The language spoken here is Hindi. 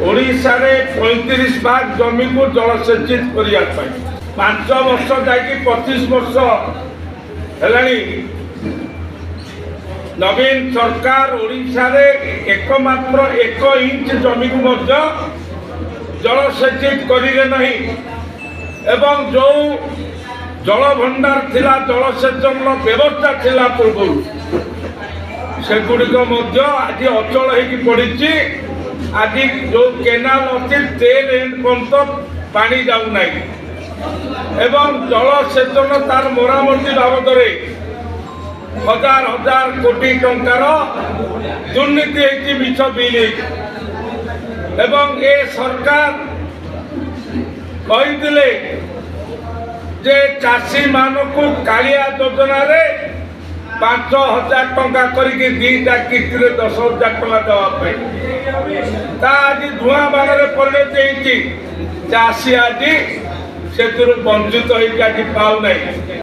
ओडिशा रे 35 भाग जमी को जलसेचित करने 5 वर्ष जाकि 25 वर्ष है। नवीन सरकार ओडिशा रे एकमात्र 1 इंच जमी को जलसेचित करिले नहीं एवं जो जल भंडार थिला जलसेचन व्यवस्था थिला पूर्व सेगुड़िक आज अचल हो पड़ी। आज जो केनाल अच्छी 13 एंड पर्यंत पानी जाऊना एवं जलसेचन तार मरामती बाबद हजार हजार कोटी टंकार दुर्नीति होती मिछ बिल एवं ए सरकार कही जे चाषी मानक कालिया योजना रे 5,000 टंका करके 2टा किस्ती 10,000 टंका देवाई आज धुआं बाण परिणत होती चाषी आज से वंचित हो पाऊना।